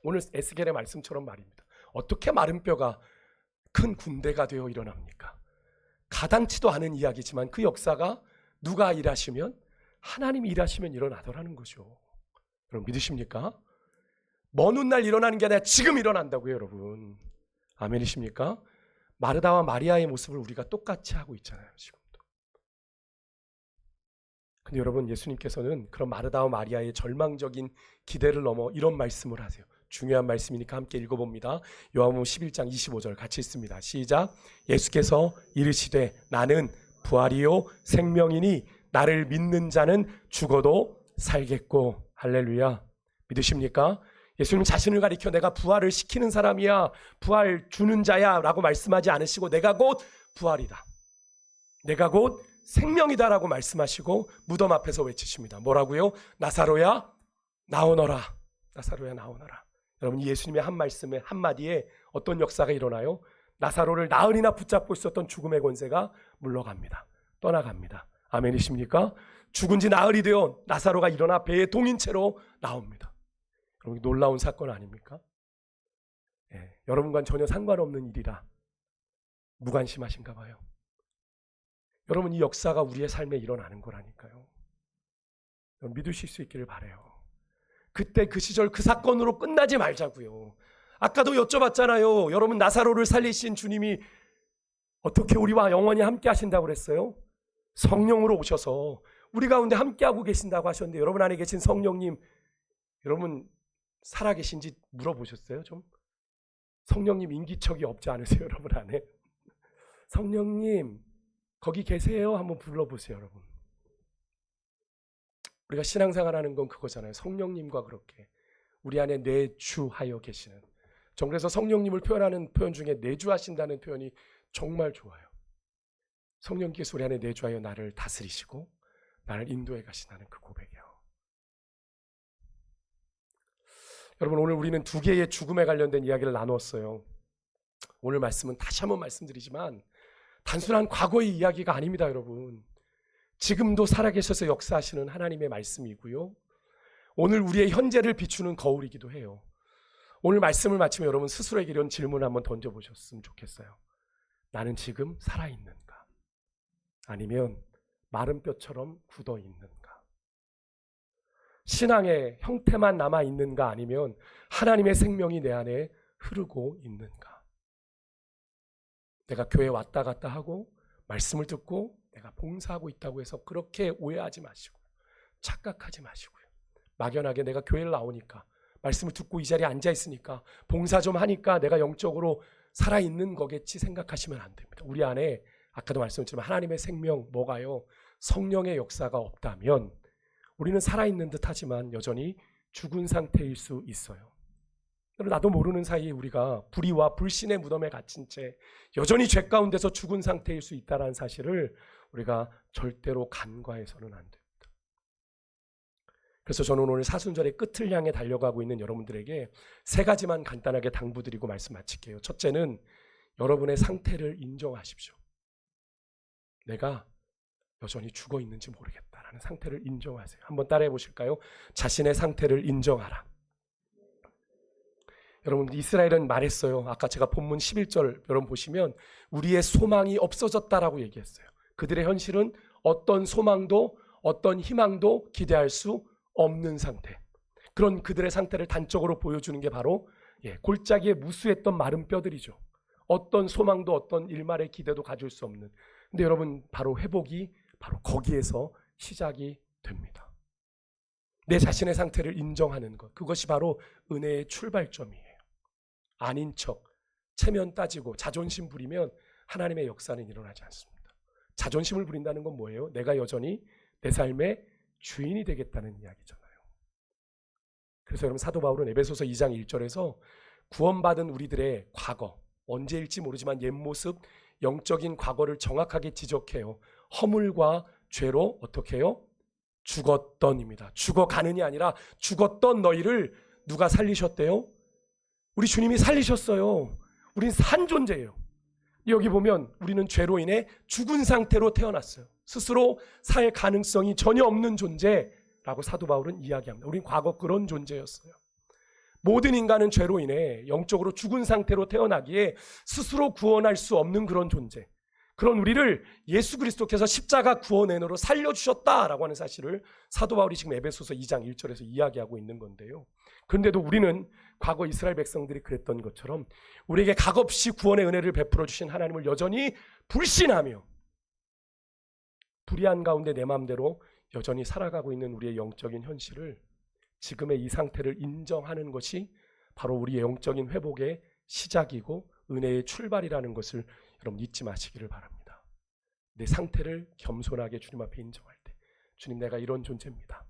오늘 에스겔의 말씀처럼 말입니다. 어떻게 마른 뼈가 큰 군대가 되어 일어납니까? 가당치도 않은 이야기지만 그 역사가 누가 일하시면, 하나님이 일하시면 일어나더라는 거죠. 여러분 믿으십니까? 먼 훗날 일어나는 게 아니라 지금 일어난다고요 여러분. 아멘이십니까? 마르다와 마리아의 모습을 우리가 똑같이 하고 있잖아요 지금도. 근데 여러분 예수님께서는 그런 마르다와 마리아의 절망적인 기대를 넘어 이런 말씀을 하세요. 중요한 말씀이니까 함께 읽어봅니다. 요한복음 11장 25절 같이 읽습니다. 시작. 예수께서 이르시되 나는 부활이요 생명이니 나를 믿는 자는 죽어도 살겠고. 할렐루야. 믿으십니까? 예수님 자신을 가리켜 내가 부활을 시키는 사람이야, 부활 주는 자야 라고 말씀하지 않으시고 내가 곧 부활이다, 내가 곧 생명이다 라고 말씀하시고 무덤 앞에서 외치십니다. 뭐라고요? 나사로야 나오너라. 나사로야 나오너라. 여러분 이 예수님의 한 말씀에 한마디에 어떤 역사가 일어나요? 나사로를 나흘이나 붙잡고 있었던 죽음의 권세가 물러갑니다. 떠나갑니다. 아멘이십니까? 죽은 지 나흘이 되어 나사로가 일어나 배에 동인 채로 나옵니다. 여러분 놀라운 사건 아닙니까? 여러분과는 전혀 상관없는 일이라 무관심하신가 봐요. 여러분 이 역사가 우리의 삶에 일어나는 거라니까요. 믿으실 수 있기를 바라요. 그때 그 시절 그 사건으로 끝나지 말자고요. 아까도 여쭤봤잖아요. 여러분 나사로를 살리신 주님이 어떻게 우리와 영원히 함께 하신다고 그랬어요? 성령으로 오셔서 우리 가운데 함께하고 계신다고 하셨는데 여러분 안에 계신 성령님, 여러분 살아계신지 물어보셨어요? 좀 성령님 인기척이 없지 않으세요? 여러분 안에 성령님 거기 계세요? 한번 불러보세요. 여러분 우리가 신앙생활하는 건 그거잖아요. 성령님과 그렇게 우리 안에 내주하여 계시는. 전 그래서 성령님을 표현하는 표현 중에 내주하신다는 표현이 정말 좋아요. 성령께서 우리 안에 내주하여 나를 다스리시고 나를 인도해 가신다는 그 고백이에요. 여러분 오늘 우리는 두 개의 죽음에 관련된 이야기를 나누었어요. 오늘 말씀은 다시 한번 말씀드리지만 단순한 과거의 이야기가 아닙니다. 여러분 지금도 살아계셔서 역사하시는 하나님의 말씀이고요, 오늘 우리의 현재를 비추는 거울이기도 해요. 오늘 말씀을 마치면 여러분 스스로에게 이런 질문을 한번 던져보셨으면 좋겠어요. 나는 지금 살아있는가? 아니면 마른 뼈처럼 굳어있는가? 신앙의 형태만 남아있는가? 아니면 하나님의 생명이 내 안에 흐르고 있는가? 내가 교회 왔다 갔다 하고 말씀을 듣고 내가 봉사하고 있다고 해서 그렇게 오해하지 마시고 착각하지 마시고요. 막연하게 내가 교회를 나오니까 말씀을 듣고 이 자리에 앉아있으니까 봉사 좀 하니까 내가 영적으로 살아있는 거겠지 생각하시면 안 됩니다. 우리 안에 아까도 말씀드렸지만 하나님의 생명, 뭐가요? 성령의 역사가 없다면 우리는 살아있는 듯 하지만 여전히 죽은 상태일 수 있어요. 나도 모르는 사이에 우리가 불의와 불신의 무덤에 갇힌 채 여전히 죄 가운데서 죽은 상태일 수 있다는 사실을 우리가 절대로 간과해서는 안 됩니다. 그래서 저는 오늘 사순절의 끝을 향해 달려가고 있는 여러분들에게 세 가지만 간단하게 당부드리고 말씀 마칠게요. 첫째는 여러분의 상태를 인정하십시오. 내가 여전히 죽어 있는지 모르겠다라는 상태를 인정하세요. 한번 따라해 보실까요? 자신의 상태를 인정하라. 여러분 이스라엘은 말했어요. 아까 제가 본문 11절 여러분 보시면 우리의 소망이 없어졌다라고 얘기했어요. 그들의 현실은 어떤 소망도 어떤 희망도 기대할 수 없는 상태. 그런 그들의 상태를 단적으로 보여주는 게 바로 골짜기에 무수했던 마른 뼈들이죠. 어떤 소망도 어떤 일말의 기대도 가질 수 없는. 근데 여러분 바로 회복이 바로 거기에서 시작이 됩니다. 내 자신의 상태를 인정하는 것. 그것이 바로 은혜의 출발점이에요. 아닌 척, 체면 따지고 자존심 부리면 하나님의 역사는 일어나지 않습니다. 자존심을 부린다는 건 뭐예요? 내가 여전히 내 삶의 주인이 되겠다는 이야기잖아요. 그래서 여러분 사도 바울은 에베소서 2장 1절에서 구원받은 우리들의 과거, 언제일지 모르지만 옛모습, 영적인 과거를 정확하게 지적해요. 허물과 죄로 어떻게 해요? 죽었던입니다. 죽어가는이 아니라 죽었던 너희를 누가 살리셨대요? 우리 주님이 살리셨어요. 우린 산 존재예요. 여기 보면 우리는 죄로 인해 죽은 상태로 태어났어요. 스스로 살 가능성이 전혀 없는 존재라고 사도 바울은 이야기합니다. 우린 과거 그런 존재였어요. 모든 인간은 죄로 인해 영적으로 죽은 상태로 태어나기에 스스로 구원할 수 없는 그런 존재. 그런 우리를 예수 그리스도께서 십자가 구원으로 살려주셨다라고 하는 사실을 사도 바울이 지금 에베소서 2장 1절에서 이야기하고 있는 건데요. 그런데도 우리는 과거 이스라엘 백성들이 그랬던 것처럼 우리에게 값없이 구원의 은혜를 베풀어 주신 하나님을 여전히 불신하며 불의한 가운데 내 마음대로 여전히 살아가고 있는 우리의 영적인 현실을 지금의 이 상태를 인정하는 것이 바로 우리의 영적인 회복의 시작이고 은혜의 출발이라는 것을 여러분 잊지 마시기를 바랍니다. 내 상태를 겸손하게 주님 앞에 인정할 때 주님 내가 이런 존재입니다.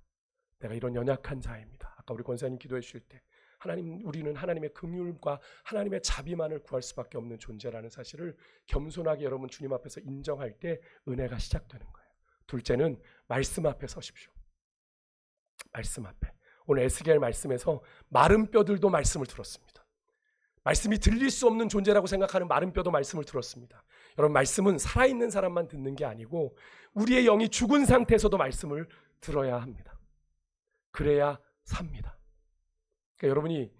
내가 이런 연약한 자입니다. 아까 우리 권사님 기도해 주실 때 하나님 우리는 하나님의 긍휼과 하나님의 자비만을 구할 수밖에 없는 존재라는 사실을 겸손하게 여러분 주님 앞에서 인정할 때 은혜가 시작되는 거예요. 둘째는 말씀 앞에 서십시오. 말씀 앞에. 오늘 에스겔 말씀에서 마른 뼈들도 말씀을 들었습니다. 말씀이 들릴 수 없는 존재라고 생각하는 마른 뼈도 말씀을 들었습니다. 여러분 말씀은 살아있는 사람만 듣는 게 아니고 우리의 영이 죽은 상태에서도 말씀을 들어야 합니다. 그래야 삽니다. 그러니까 여러분이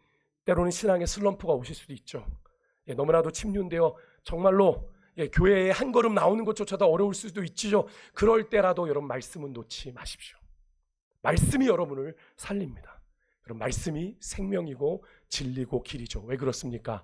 때로는 신앙의 슬럼프가 오실 수도 있죠. 너무나도 침륜되어 정말로 교회에 한 걸음 나오는 것조차도 어려울 수도 있죠. 그럴 때라도 여러분 말씀은 놓지 마십시오. 말씀이 여러분을 살립니다. 여러분 말씀이 생명이고 진리고 길이죠. 왜 그렇습니까?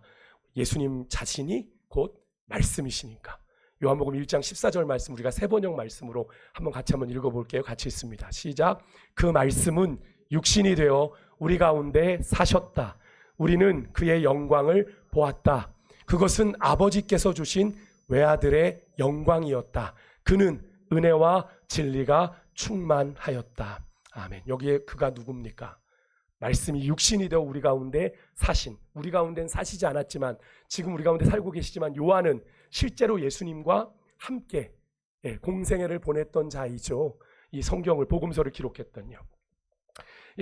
예수님 자신이 곧 말씀이시니까. 요한복음 1장 14절 말씀 우리가 세번역 말씀으로 같이 한번 읽어볼게요. 같이 읽습니다. 시작. 그 말씀은 육신이 되어 우리 가운데 사셨다. 우리는 그의 영광을 보았다. 그것은 아버지께서 주신 외아들의 영광이었다. 그는 은혜와 진리가 충만하였다. 아멘. 여기에 그가 누굽니까? 말씀이 육신이 되어 우리 가운데 사신, 우리 가운데는 사시지 않았지만 지금 우리 가운데 살고 계시지만 요한은 실제로 예수님과 함께 공생애를 보냈던 자이죠. 이 성경을 복음서를 기록했던요.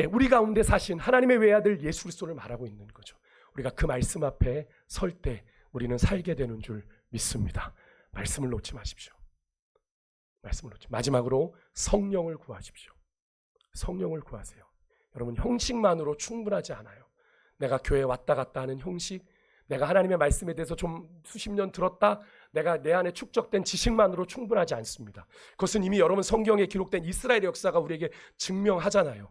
우리 가운데 사신 하나님의 외아들 예수 그리스도를 말하고 있는 거죠. 우리가 그 말씀 앞에 설 때 우리는 살게 되는 줄 믿습니다. 말씀을 놓지 마십시오. 말씀을 놓지. 마지막으로 성령을 구하십시오. 성령을 구하세요. 여러분 형식만으로 충분하지 않아요. 내가 교회에 왔다 갔다 하는 형식, 내가 하나님의 말씀에 대해서 좀 수십 년 들었다, 내가 내 안에 축적된 지식만으로 충분하지 않습니다. 그것은 이미 여러분 성경에 기록된 이스라엘의 역사가 우리에게 증명하잖아요.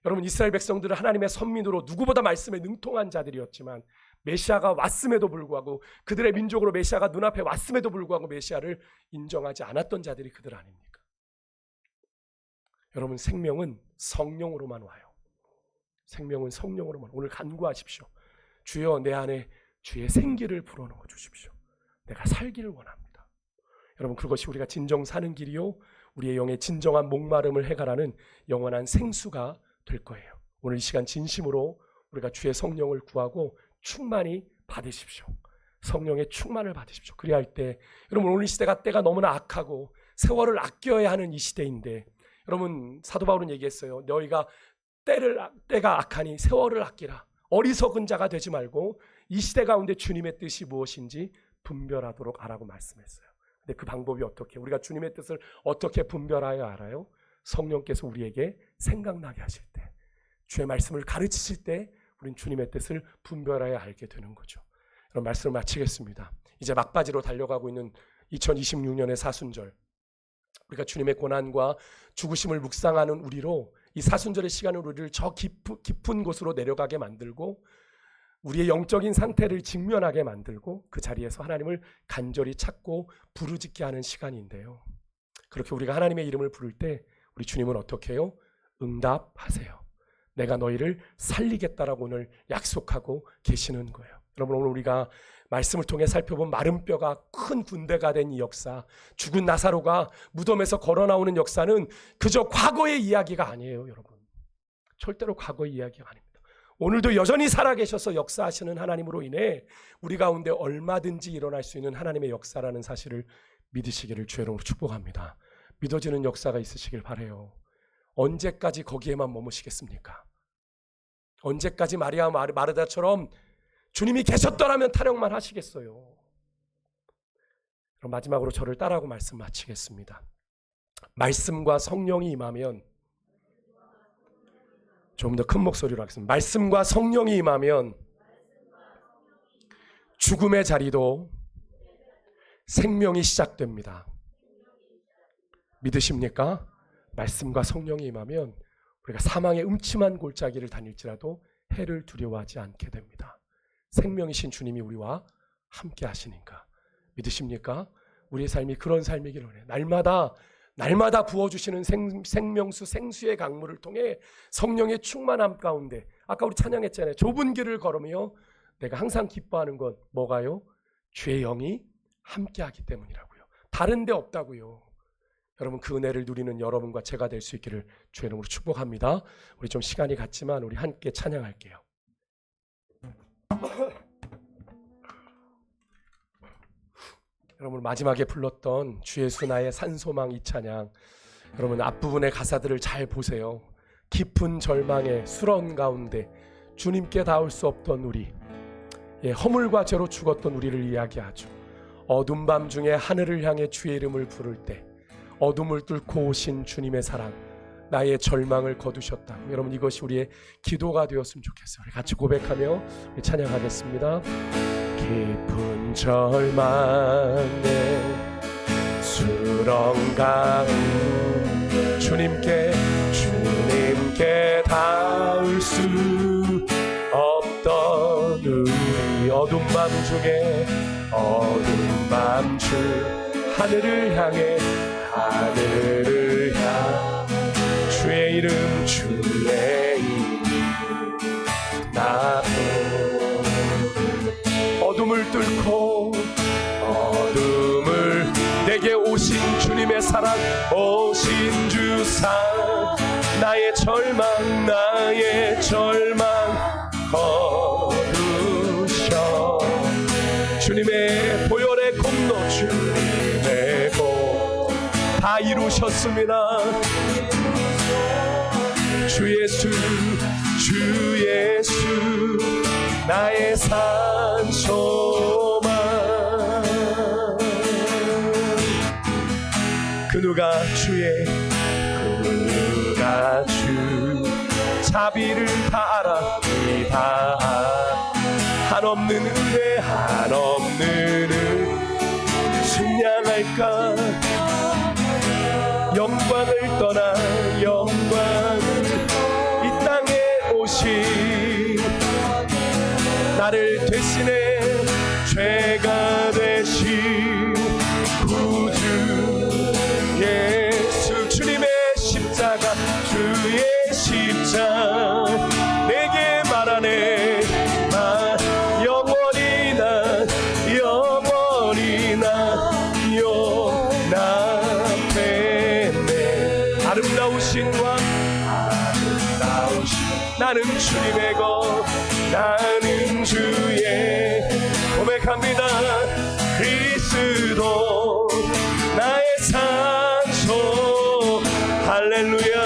여러분 이스라엘 백성들은 하나님의 선민으로 누구보다 말씀에 능통한 자들이었지만 메시아가 왔음에도 불구하고 그들의 민족으로 메시아가 눈앞에 왔음에도 불구하고 메시아를 인정하지 않았던 자들이 그들 아닙니까? 여러분 생명은 성령으로만 와요. 생명은 성령으로만. 오늘 간구하십시오. 주여 내 안에 주의 생기를 불어넣어 주십시오. 내가 살기를 원합니다. 여러분 그것이 우리가 진정 사는 길이요 우리의 영의 진정한 목마름을 해결하는 영원한 생수가 될 거예요. 오늘 이 시간 진심으로 우리가 주의 성령을 구하고 충만히 받으십시오. 성령의 충만을 받으십시오. 그래야 할 때 여러분 오늘 이 시대가 때가 너무나 악하고 세월을 아껴야 하는 이 시대인데 여러분 사도 바울은 얘기했어요. 너희가 때가 악하니 세월을 아끼라. 어리석은 자가 되지 말고 이 시대 가운데 주님의 뜻이 무엇인지 분별하도록 하라고 말씀했어요. 근데 그 방법이 어떻게? 우리가 주님의 뜻을 어떻게 분별하여 알아요? 성령께서 우리에게 생각나게 하실 때, 주의 말씀을 가르치실 때 우린 주님의 뜻을 분별하여 알게 되는 거죠. 그럼 말씀을 마치겠습니다. 이제 막바지로 달려가고 있는 2026년의 사순절, 우리가 주님의 고난과 죽으심을 묵상하는 우리로 이 사순절의 시간을 우리를 저 깊은 곳으로 내려가게 만들고 우리의 영적인 상태를 직면하게 만들고 그 자리에서 하나님을 간절히 찾고 부르짖게 하는 시간인데요. 그렇게 우리가 하나님의 이름을 부를 때 우리 주님은 어떻게 해요? 응답하세요. 내가 너희를 살리겠다라고 오늘 약속하고 계시는 거예요. 여러분, 오늘 우리가 말씀을 통해 살펴본 마른 뼈가 큰 군대가 된 이 역사, 죽은 나사로가 무덤에서 걸어 나오는 역사는 그저 과거의 이야기가 아니에요. 여러분, 절대로 과거의 이야기가 아닙니다. 오늘도 여전히 살아계셔서 역사하시는 하나님으로 인해 우리 가운데 얼마든지 일어날 수 있는 하나님의 역사라는 사실을 믿으시기를 주의 이름으로 축복합니다. 믿어지는 역사가 있으시길 바라요. 언제까지 거기에만 머무시겠습니까? 언제까지 마리아 마르다처럼 주님이 계셨더라면 타령만 하시겠어요? 그럼 마지막으로 저를 따라하고 말씀 마치겠습니다. 말씀과 성령이 임하면, 좀 더 큰 목소리로 하겠습니다. 말씀과 성령이 임하면 죽음의 자리도 생명이 시작됩니다. 믿으십니까? 말씀과 성령이 임하면 우리가 사망의 음침한 골짜기를 다닐지라도 해를 두려워하지 않게 됩니다. 생명이신 주님이 우리와 함께 하시니까. 믿으십니까? 우리의 삶이 그런 삶이기를 원해요. 날마다 부어주시는 생명수, 생수의 강물을 통해 성령의 충만함 가운데, 아까 우리 찬양했잖아요. 좁은 길을 걸으며 내가 항상 기뻐하는 건 뭐가요? 주의 영이 함께하기 때문이라고요. 다른 데 없다고요. 여러분, 그 은혜를 누리는 여러분과 제가 될 수 있기를 주의 이름으로 축복합니다. 우리 좀 시간이 갔지만 우리 함께 찬양할게요. 여러분, 마지막에 불렀던 주 예수 나의 산소망 이 찬양, 여러분 앞부분의 가사들을 잘 보세요. 깊은 절망의 수렁 가운데 주님께 닿을 수 없던 우리, 허물과 죄로 죽었던 우리를 이야기하죠. 어둠 밤 중에 하늘을 향해 주의 이름을 부를 때 어둠을 뚫고 오신 주님의 사랑, 나의 절망을 거두셨다고. 여러분, 이것이 우리의 기도가 되었으면 좋겠어요. 우리 같이 고백하며 우리 찬양하겠습니다. 깊은 절망에 수렁 가운데 주님께 닿을 수 없던 우리, 어둠 밤 중에 하늘을 향해 주의 이름 나도 어둠을 뚫고 내게 오신 주님의 사랑, 오신 주사 나의 절망 거두셔. 주님의 보혈의 공로, 주님의 복 다 이루셨습니다. 주 예수 나의 산소망. 그 누가 주 자비를 다 알았다. 한없는 은혜 승량할까. 영광을 떠나 영광을 이 땅에 오신 나를 대신해 죄가 되신 구주 예수. 주님의 십자가, 주의 십자가 내게 말하네. 영원히 난 용납했네. 아름다우신 왕, 나는 주님의 것, 나는 주의 고백합니다. 그리스도 나의 산소. 할렐루야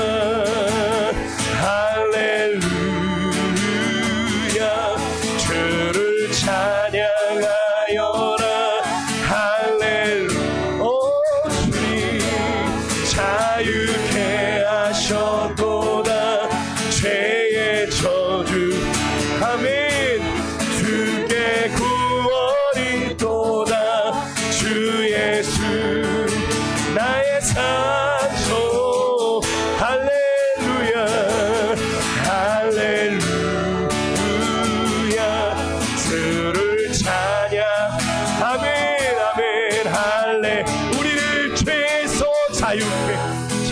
할렐루야. 주를 찬양하여라. 할렐루야. 주님 자유케 하셨도다. 죄의 저주 예수 나의 산소 할렐루야 할렐루야 주를 찬양 아멘 아멘 할렐 우리를 죄에서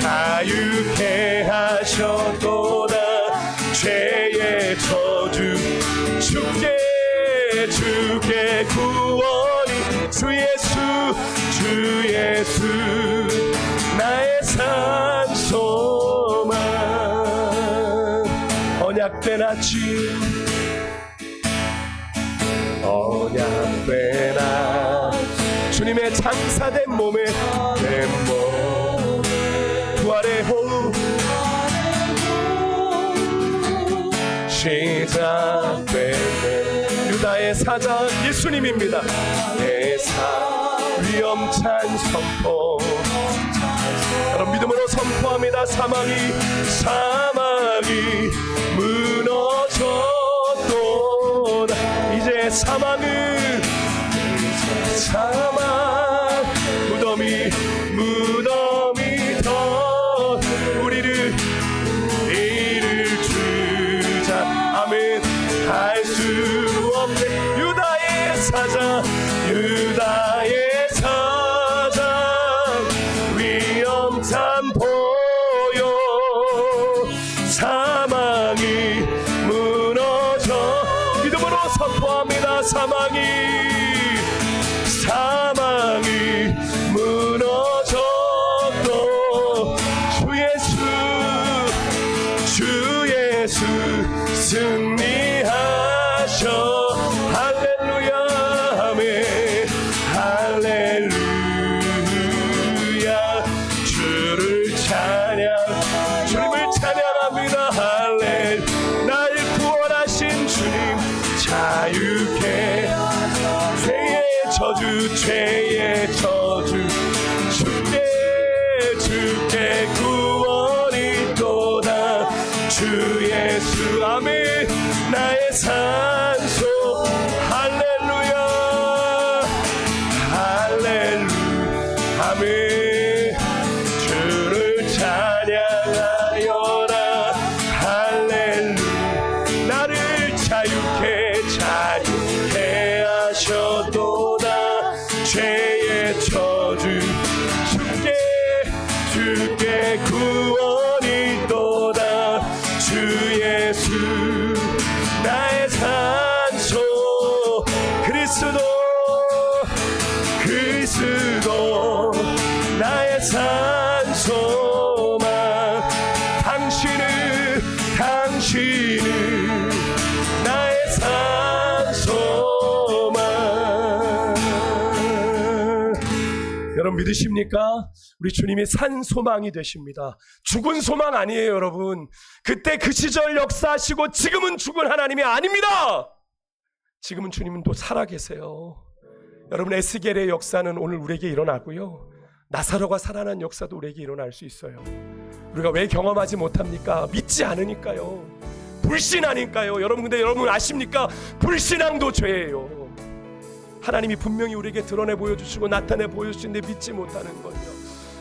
자유케 하셨도다 죄의 저주 주께 구원이 주 예수 나의 산소만 언약된 아침 주님의 장사된 몸에 부활의 호흡 시작되네 유다의 사자 예수님입니다. 위엄찬 선포 여러분 믿음으로 선포합니다. 사망이 무너졌도다 이제 사망은 무덤이 더 우리를 주자 아멘 할 수 없네 유다의 사자 위엄찬 보여 사망이 무너져 믿음으로 선포합니다. 사망이 무너져도 주 예수 승리하셔 할렐루야 아멘 할렐루야 주를 주님을 찬양합니다. 날 구원하신 주님 자유케 죄의 저주 주께 구원이 또다 주 예수 아멘 나의 산소 할렐루야 아멘 주를 찬양하여라 할렐루야 나를 자유케 하셔도다 죄의 저주 주께 구원이 또다 주 예수 나의 산소 그리스도 나의 산소만 당신은 나의 산소만 여러분 믿으십니까? 우리 주님이 산 소망이 되십니다. 죽은 소망 아니에요 여러분. 그때 그 시절 역사하시고 지금은 죽은 하나님이 아닙니다. 지금은 주님은 또 살아계세요. 여러분 에스겔의 역사는 오늘 우리에게 일어나고요 나사로가 살아난 역사도 우리에게 일어날 수 있어요. 우리가 왜 경험하지 못합니까? 믿지 않으니까요. 불신하니까요. 여러분 근데 여러분 아십니까? 불신앙도 죄예요. 하나님이 분명히 우리에게 드러내 보여주시고 나타내 보여주시는데 믿지 못하는 거예요.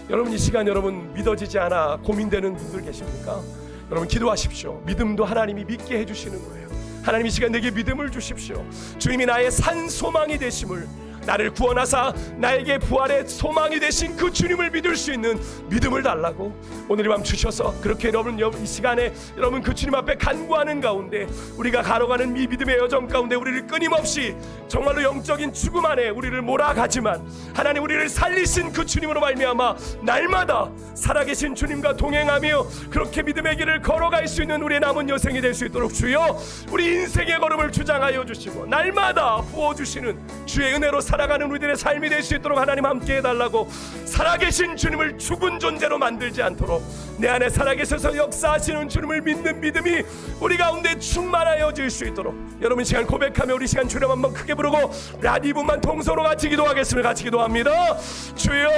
여러분 이 시간 여러분 믿어지지 않아 고민되는 분들 계십니까? 여러분 기도하십시오. 믿음도 하나님이 믿게 해주시는 거예요. 하나님 이 시간 내게 믿음을 주십시오. 주님이 나의 산 소망이 되심을 나를 구원하사 나에게 부활의 소망이 되신 그 주님을 믿을 수 있는 믿음을 달라고 오늘 이 밤 주셔서 그렇게 여러분 이 시간에 여러분 그 주님 앞에 간구하는 가운데 우리가 걸어가는 이 믿음의 여정 가운데 우리를 끊임없이 정말로 영적인 죽음 안에 우리를 몰아가지만 하나님 우리를 살리신 그 주님으로 말미암아 날마다 살아계신 주님과 동행하며 그렇게 믿음의 길을 걸어갈 수 있는 우리의 남은 여생이 될 수 있도록 주여 우리 인생의 걸음을 주장하여 주시고 날마다 부어주시는 주의 은혜로 살아가는 우리들의 삶이 될 수 있도록 하나님 함께 해달라고 살아계신 주님을 죽은 존재로 만들지 않도록 내 안에 살아계셔서 역사하시는 주님을 믿는 믿음이 우리 가운데 충만하여질 수 있도록 여러분 시간 고백하며 우리 시간 주님 한번 크게 부르고 라디브만 통서로 같이 기도하겠습니다. 같이 기도합니다. 주여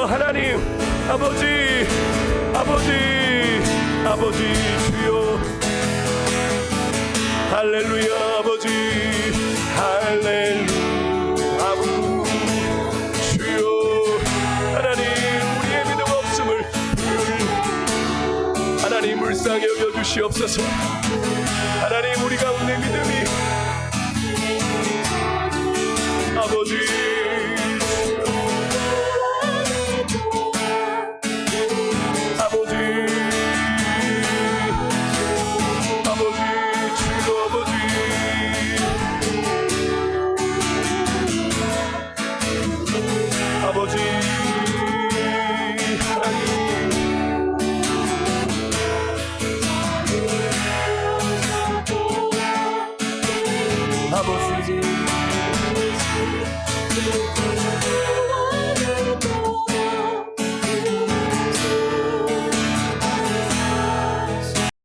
하나님 아버지 주여 할렐루야 아버지 할렐루야 불쌍히 여겨 주시옵소서. 하나님, 우리 가운데